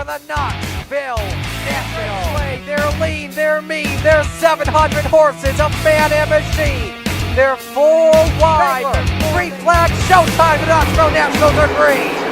the Knoxville Speedway. They're lean, they're mean, they're 700 horses, a man and machine. They're full wide. Green flag, showtime. The Knoxville Nationals are green.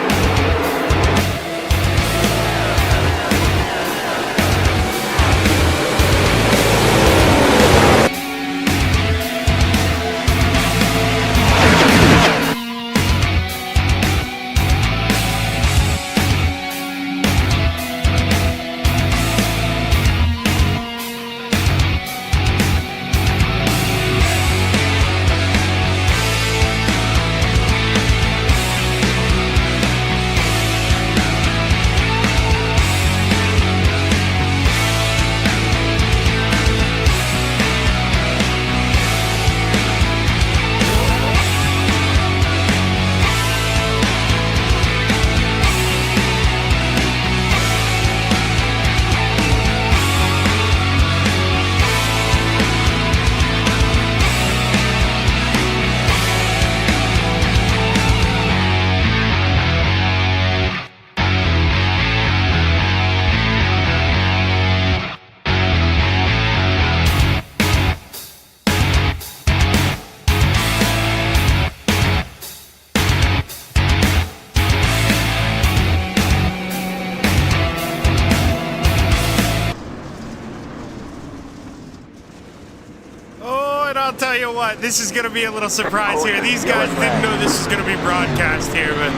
I'll tell you what, this is going to be a little surprise here. These guys didn't know this was going to be broadcast here, but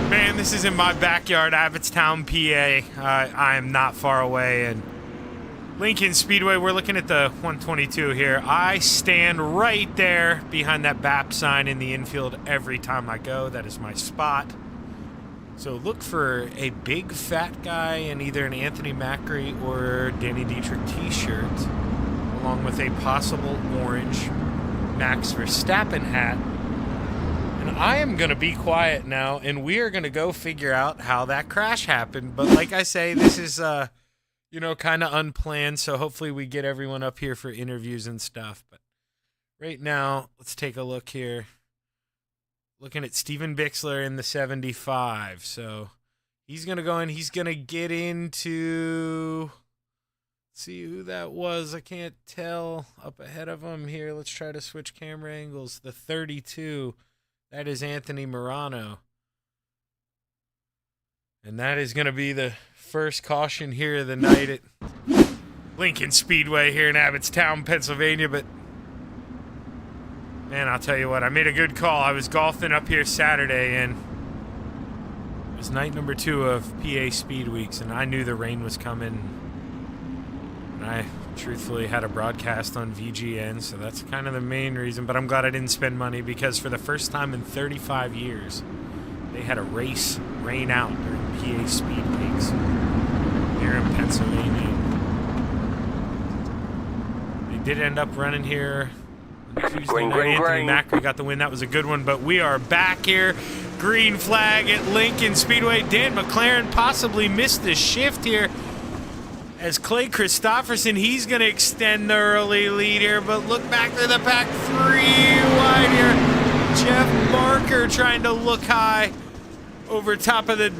man, this is in my backyard, Abbottstown, PA. I am not far away, and Lincoln Speedway, we're looking at the 122 here. I stand right there behind that BAP sign in the infield every time I go. That is my spot. So look for a big fat guy in either an Anthony Macri or Danny Dietrich t-shirt, along with a possible orange Max Verstappen hat. And I am going to be quiet now, and we are going to go figure out how that crash happened. But like I say, this is, kind of unplanned, so hopefully we get everyone up here for interviews and stuff. But right now, let's take a look here. Looking at Steven Bixler in the 75. So he's going to go in. He's going to get into... see who that was. I can't tell up ahead of him here. Let's try to switch camera angles. The 32. That is Anthony Morano. And that is going to be the first caution here of the night at Lincoln Speedway here in Abbottstown, Pennsylvania. But man, I'll tell you what, I made a good call. I was golfing up here Saturday, and it was night number 2 of PA Speed Weeks, and I knew the rain was coming. And I truthfully had a broadcast on VGN, so that's kind of the main reason. But I'm glad I didn't spend money, because for the first time in 35 years, they had a race rain out during PA Speed Weeks here in Pennsylvania. They did end up running here on Tuesday night. Anthony Macri got the win. That was a good one. But we are back here. Green flag at Lincoln Speedway. Dan McLaren possibly missed the shift here. As Clay Christopherson, he's going to extend the early lead here, but look back to the pack, 3 wide here. Jeff Barker trying to look high over top of the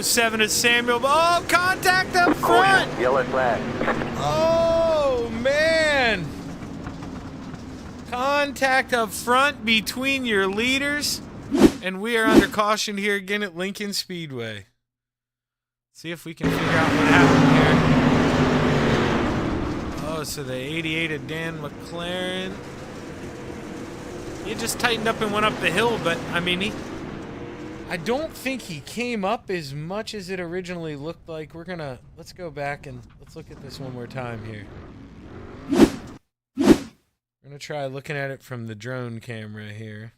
007 of Samuel. Oh, contact up front. Yellow flag. Oh, man. Contact up front between your leaders. And we are under caution here again at Lincoln Speedway. See if we can figure out what happened here. So the 88 of Dan McLaren, he just tightened up and went up the hill, but I mean, I don't think he came up as much as it originally looked like. Let's go back and let's look at this one more time here. We're gonna try looking at it from the drone camera here.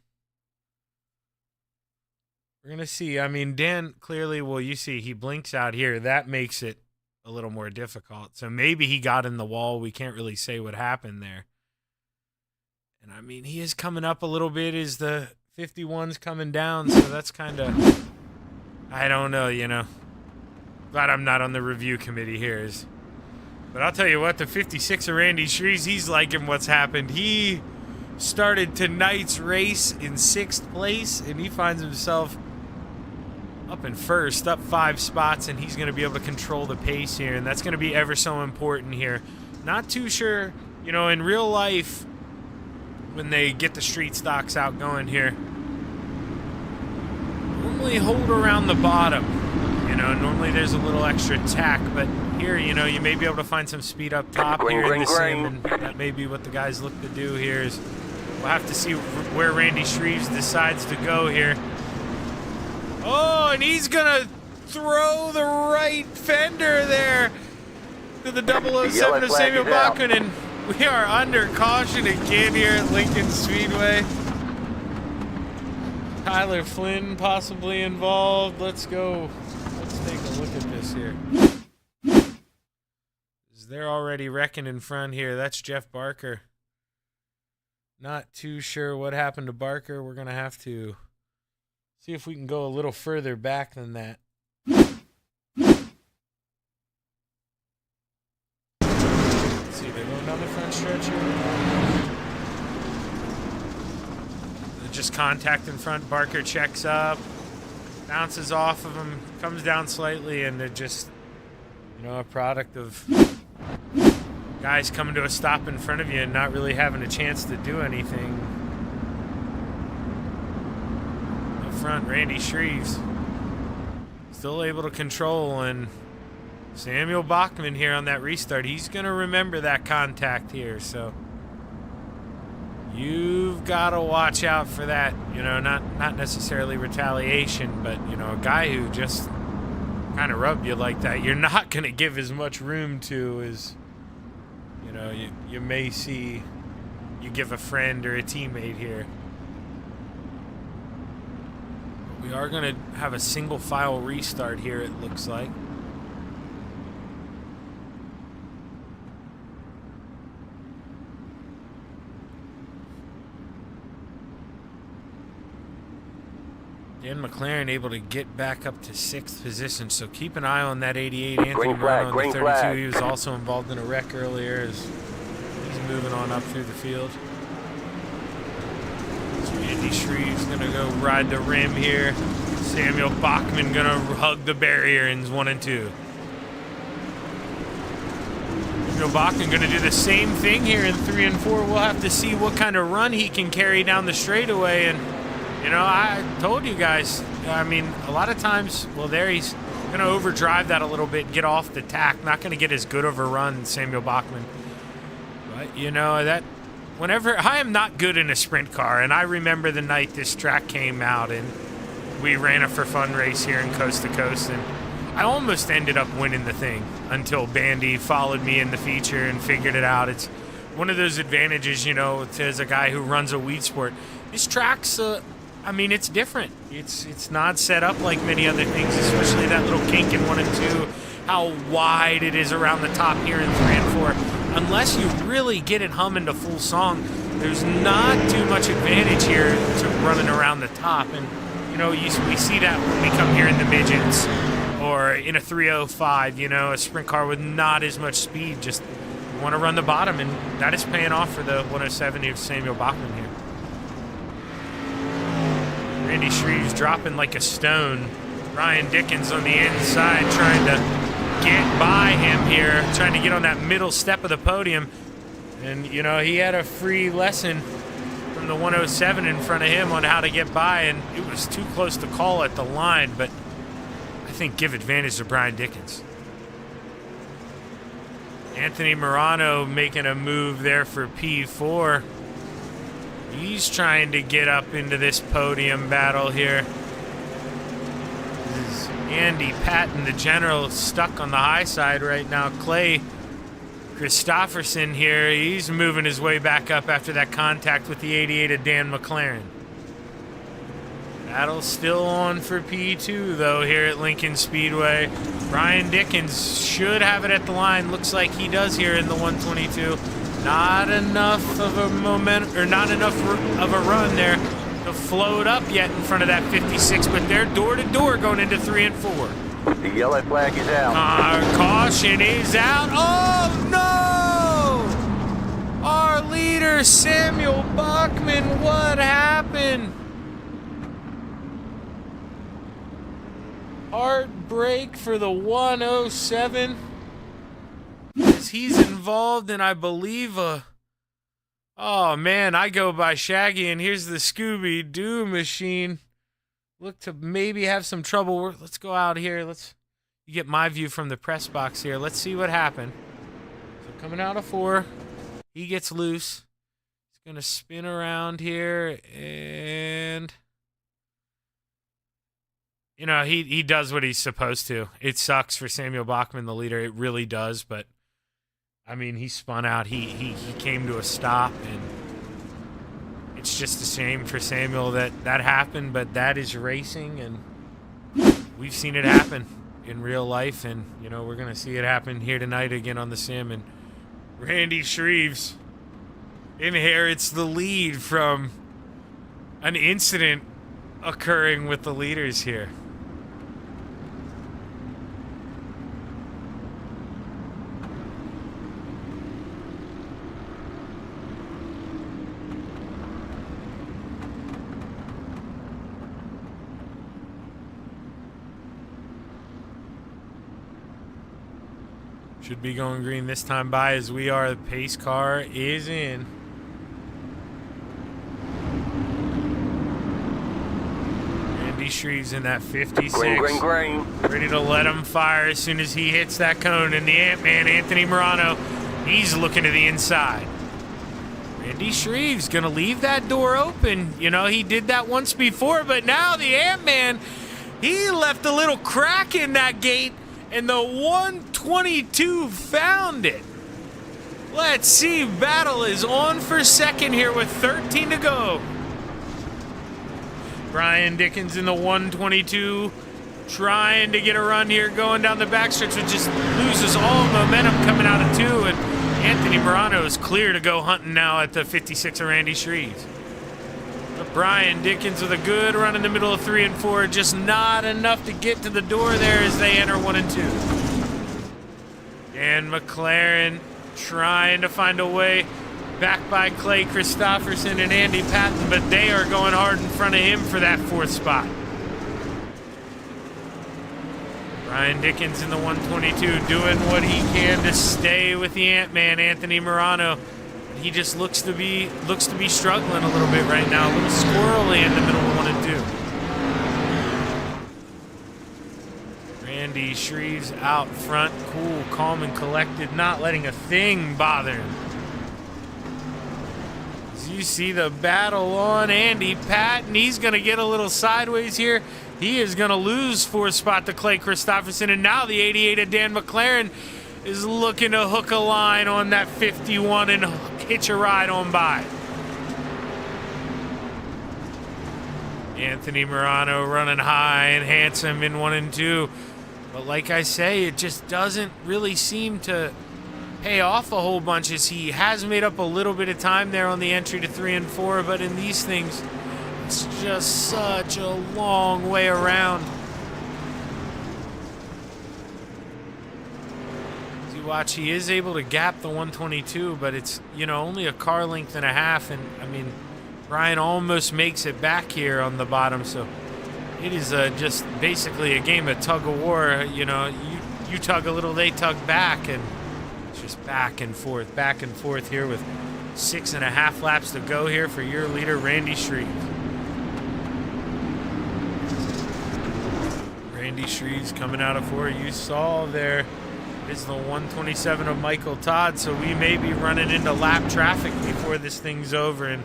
We're gonna see. I mean, Dan clearly, well, you see he blinks out here. That makes it a little more difficult. So maybe he got in the wall. We can't really say what happened there. And I mean, he is coming up a little bit as the 51's coming down. So that's kind of, I don't know, Glad I'm not on the review committee here. But I'll tell you what, the 56 of Randy Shrees, he's liking what's happened. He started tonight's race in 6th place, and he finds himself up in first, up 5 spots, and he's going to be able to control the pace here, and that's going to be ever so important here. Not too sure, you know, in real life, when they get the street stocks out going here, normally hold around the bottom. You know, normally there's a little extra tack, but here, you know, you may be able to find some speed up top here in the sim, and that may be what the guys look to do here. Is we'll have to see where Randy Shreves decides to go here. Oh, and he's gonna throw the right fender there to the 007 of Samuel Bachman, and we are under caution again here at Lincoln Speedway. Tyler Flynn possibly involved. Let's go. Let's take a look at this here. They're already wrecking in front here. That's Jeff Barker. Not too sure what happened to Barker. We're going to have to see if we can go a little further back than that. Let's see, they're going down the front stretch here. Just contact in front. Barker checks up, bounces off of him, comes down slightly, and they're just, you know, a product of guys coming to a stop in front of you and not really having a chance to do anything. Up front, Randy Shreves still able to control, and Samuel Bachman here on that restart, he's going to remember that contact here, so you've got to watch out for that, you know, not necessarily retaliation, but, you know, a guy who just kind of rubbed you like that, you're not going to give as much room to as, you know, you may see you give a friend or a teammate here. We are going to have a single file restart here, it looks like. Dan McLaren able to get back up to 6th position, so keep an eye on that 88. Anthony Morano on the 32. He was also involved in a wreck earlier as he's moving on up through the field. So Randy Shreves going to go ride the rim here. Samuel Bachman going to hug the barrier in 1 and 2. Samuel Bachman going to do the same thing here in 3 and 4. We'll have to see what kind of run he can carry down the straightaway, and you know, I told you guys, I mean, a lot of times, well, there he's going to overdrive that a little bit, get off the tack, not going to get as good of a run, Samuel Bachman. But, you know, that whenever, I am not good in a sprint car, and I remember the night this track came out, and we ran a for fun race here in Coast to Coast, and I almost ended up winning the thing until Bandy followed me in the feature and figured it out. It's one of those advantages, you know, as a guy who runs a weed sport. This track's, I mean, it's different. It's not set up like many other things, especially that little kink in 1 and 2, how wide it is around the top here in 3 and 4. Unless you really get it humming to full song, there's not too much advantage here to running around the top. And, you know, we see that when we come here in the midgets or in a 305, you know, a sprint car with not as much speed. Just want to run the bottom, and that is paying off for the 107 of Samuel Bachman here. Randy Shreves dropping like a stone. Ryan Dickens on the inside trying to get by him here, trying to get on that middle step of the podium. And, you know, he had a free lesson from the 107 in front of him on how to get by, and it was too close to call at the line, but I think give advantage to Brian Dickens. Anthony Morano making a move there for P4. He's trying to get up into this podium battle here. This is Andy Patton, the general, stuck on the high side right now. Clay Christofferson here, he's moving his way back up after that contact with the 88 of Dan McLaren. Battle still on for P2, though, here at Lincoln Speedway. Brian Dickens should have it at the line. Looks like he does here in the 122. Not enough of a moment, or not enough of a run there to float up yet in front of that 56, but they're door to door going into 3 and 4. The yellow flag is out. Caution is out. Oh no! Our leader, Samuel Bachman, what happened? Hard break for the 107. As he's involved in, I believe, oh man, I go by Shaggy, and here's the Scooby-Doo machine. Look to maybe have some trouble. Let's go out here. Let's get my view from the press box here. Let's see what happened. So coming out of 4, he gets loose. He's going to spin around here, and you know, he does what he's supposed to. It sucks for Samuel Bachman, the leader. It really does, but I mean, he spun out. He came to a stop, and it's just a shame for Samuel that happened, but that is racing, and we've seen it happen in real life, and, you know, we're going to see it happen here tonight again on the sim, and Randy Shreves inherits the lead from an incident occurring with the leaders here. Should be going green this time by as we are. The pace car is in. Randy Shreves in that 56. Green. Ready to let him fire as soon as he hits that cone. And the Ant-Man, Anthony Morano, he's looking to the inside. Randy Shreves going to leave that door open. You know, he did that once before, but now the Ant-Man, he left a little crack in that gate, and the 122 found it. Let's see. Battle is on for second here with 13 to go. Brian Dickens in the 122 trying to get a run here going down the backstretch, but just loses all momentum coming out of 2. And Anthony Morano is clear to go hunting now at the 56 of Randy Shreves. But Brian Dickens with a good run in the middle of 3 and 4, just not enough to get to the door there as they enter 1 and 2. And McLaren trying to find a way back by Clay Christopherson and Andy Patton, but they are going hard in front of him for that 4th spot. Brian Dickens in the 122 doing what he can to stay with the Ant-Man, Anthony Morano. He just looks to be struggling a little bit right now, a little squirrely in the middle of 1 and 2. Randy Shreves out front, cool, calm, and collected, not letting a thing bother him. As you see the battle on, Andy Patton, he's going to get a little sideways here. He is going to lose 4th spot to Clay Christopherson, and now the 88 of Dan McLaren is looking to hook a line on that 51 and hitch a ride on by. Anthony Morano running high and handsome in 1 and 2. But like I say, it just doesn't really seem to pay off a whole bunch, as he has made up a little bit of time there on the entry to 3 and 4. But in these things, it's just such a long way around. Watch, he is able to gap the 122, but it's, you know, only a car length and a half, and I mean, Brian almost makes it back here on the bottom, so it is just basically a game of tug of war. You know, you tug a little, they tug back, and it's just back and forth here with 6.5 laps to go here for your leader, Randy Shreves. Randy Shreves coming out of 4. You saw there is the 127 of Michael Todd, so we may be running into lap traffic before this thing's over, and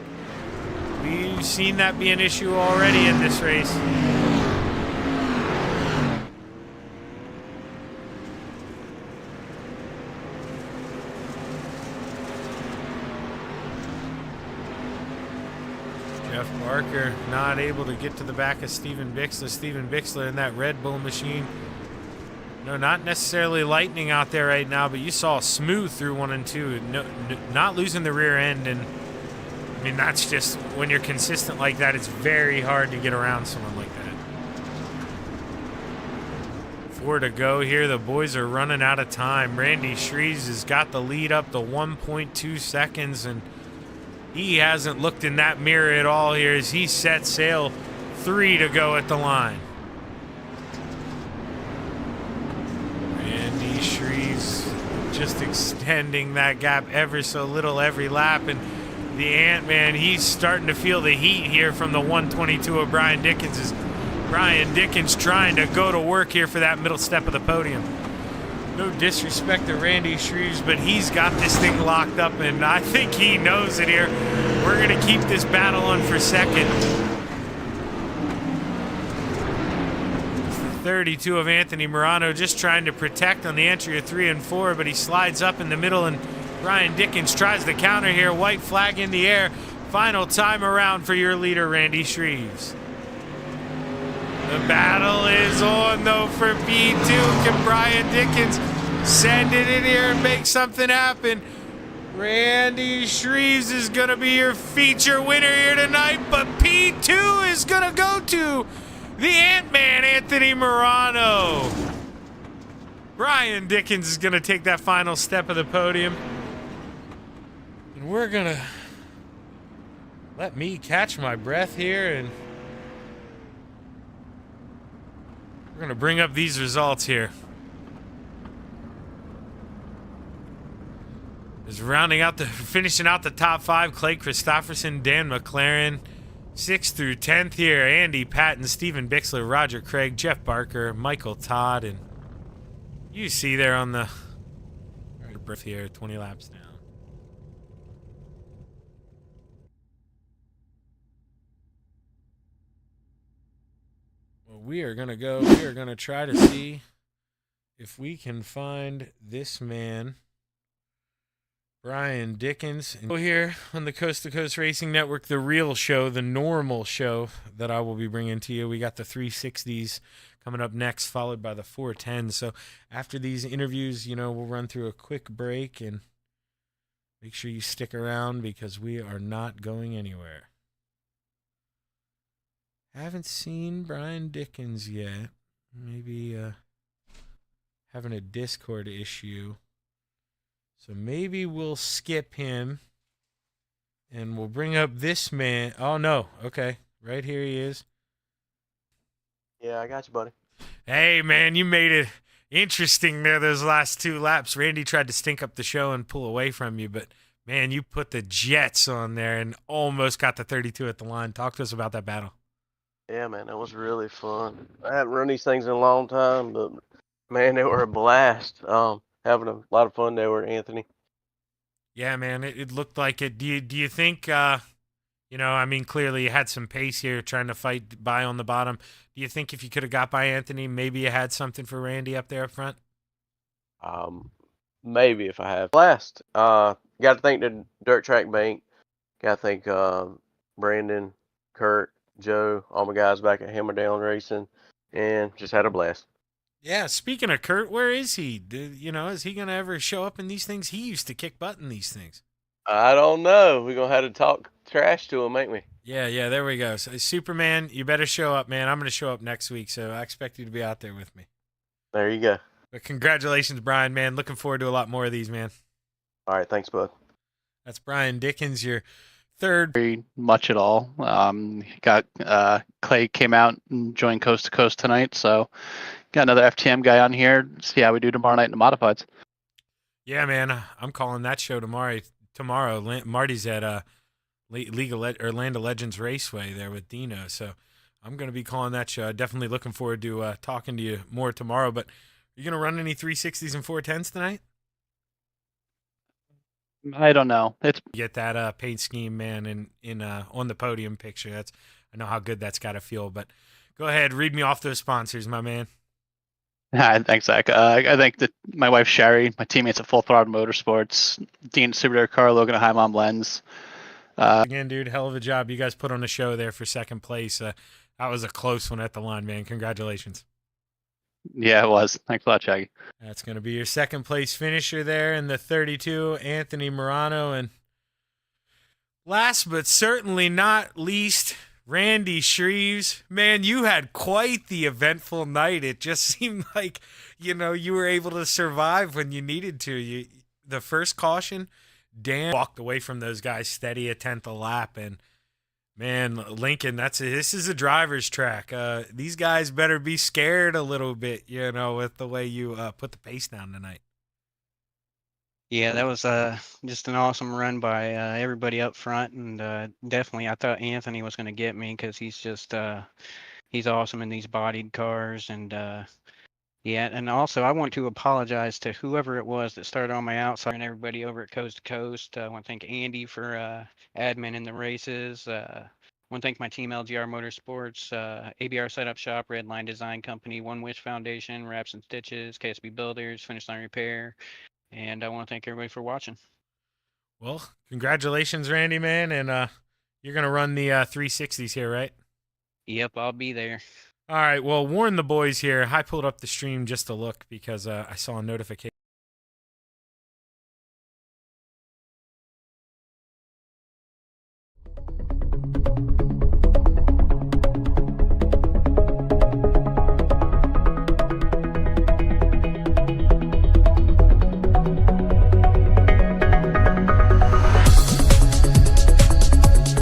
we've seen that be an issue already in this race. Jeff Barker not able to get to the back of Steven Bixler. Steven Bixler in that Red Bull machine. No, not necessarily lightning out there right now, but you saw smooth through 1 and 2. Not losing the rear end, and I mean, that's just, when you're consistent like that, it's very hard to get around someone like that. 4 to go here. The boys are running out of time. Randy Shreves has got the lead up to 1.2 seconds, and he hasn't looked in that mirror at all here as he set sail. 3 to go at the line. just extending that gap ever so little every lap. And the Ant-Man, he's starting to feel the heat here from the 122 of Brian Dickens. As Brian Dickens trying to go to work here for that middle step of the podium. No disrespect to Randy Shreves, but he's got this thing locked up, and I think he knows it here. We're going to keep this battle on for second. It's the 32 of Anthony Morano just trying to protect on the entry of 3 and 4, but he slides up in the middle, and Brian Dickens tries the counter here. White flag in the air. Final time around for your leader, Randy Shreves. The battle is on, though, for P2. Can Brian Dickens send it in here and make something happen? Randy Shreves is going to be your feature winner here tonight, but P2 is going to go to the Ant-Man, Anthony Morano. Brian Dickens is going to take that final step of the podium. And we're going to let me catch my breath here, and we're going to bring up these results here. Is finishing out the top 5, Clay Christopherson, Dan McLaren. 6th through 10th here, Andy Patton, Stephen Bixler, Roger Craig, Jeff Barker, Michael Todd, and you see there on the breath here, 20 laps down. Well, we are going to try to see if we can find this man, Brian Dickens. And here on the Coast to Coast Racing Network, the real show, the normal show that I will be bringing to you. We got the 360s coming up next, followed by the 410s. So after these interviews, we'll run through a quick break, and make sure you stick around because we are not going anywhere. Haven't seen Brian Dickens yet. Maybe having a Discord issue. So maybe we'll skip him and we'll bring up this man. Oh, no. Okay. Right here he is. Yeah, I got you, buddy. Hey, man, you made it interesting there those last 2 laps. Randy tried to stink up the show and pull away from you, but, man, you put the Jets on there and almost got the 32 at the line. Talk to us about that battle. Yeah, man, that was really fun. I haven't run these things in a long time, but, man, they were a blast. Having a lot of fun there with Anthony. Yeah, man, it looked like it. Do you think, clearly you had some pace here trying to fight by on the bottom. Do you think if you could have got by Anthony, maybe you had something for Randy up there up front? Maybe if I have. Blast. Got to thank the Dirt Track Bank. Got to thank Brandon, Kurt, Joe, all my guys back at Hammer Down Racing, and just had a blast. Yeah, speaking of Kurt, where is he? Is he going to ever show up in these things? He used to kick butt in these things. I don't know. We're going to have to talk trash to him, ain't we? Yeah, there we go. So, Superman, you better show up, man. I'm going to show up next week, so I expect you to be out there with me. There you go. But congratulations, Brian, man. Looking forward to a lot more of these, man. All right, thanks, bud. That's Brian Dickens, your third. Very much at all. Clay came out and joined Coast to Coast tonight, so got another FTM guy on here. See how we do tomorrow night in the modifieds. Yeah, man, I'm calling that show tomorrow. Marty's at Land of Legends Raceway there with Dino, so I'm going to be calling that show. Definitely looking forward to talking to you more tomorrow. But are you going to run any 360s and 410s tonight? I don't know. Get that paint scheme, man, in on the podium picture. I know how good that's got to feel. But go ahead, read me off those sponsors, my man. Thanks, Zach. I thank my wife Sherry, my teammates at Full Throttle Motorsports, Dean Subaru Car, Logan High Mom Lens. Again, dude, hell of a job. You guys put on a show there for second place. That was a close one at the line, man. Congratulations. Yeah, it was. Thanks a lot, Shaggy. That's going to be your second place finisher there in the 32, Anthony Morano. And last but certainly not least, Randy Shreves. Man, you had quite the eventful night. It just seemed like, you were able to survive when you needed to. The first caution, Dan walked away from those guys steady a tenth a lap. And, man, Lincoln, this is a driver's track. These guys better be scared a little bit, with the way you put the pace down tonight. Yeah, that was just an awesome run by everybody up front, and definitely I thought Anthony was going to get me because he's just he's awesome in these bodied cars, and yeah, and also I want to apologize to whoever it was that started on my outside and everybody over at Coast to Coast. I want to thank Andy for admin in the races. I want to thank my team, LGR Motorsports, ABR Setup Shop, Redline Design Company, One Wish Foundation, Wraps and Stitches, KSB Builders, Finish Line Repair, and I want to thank everybody for watching. Well, congratulations, Randy, man, and you're gonna run the 360s here, right? Yep, I'll be there. All right. Well, warn the boys here. I pulled up the stream just to look because I saw a notification.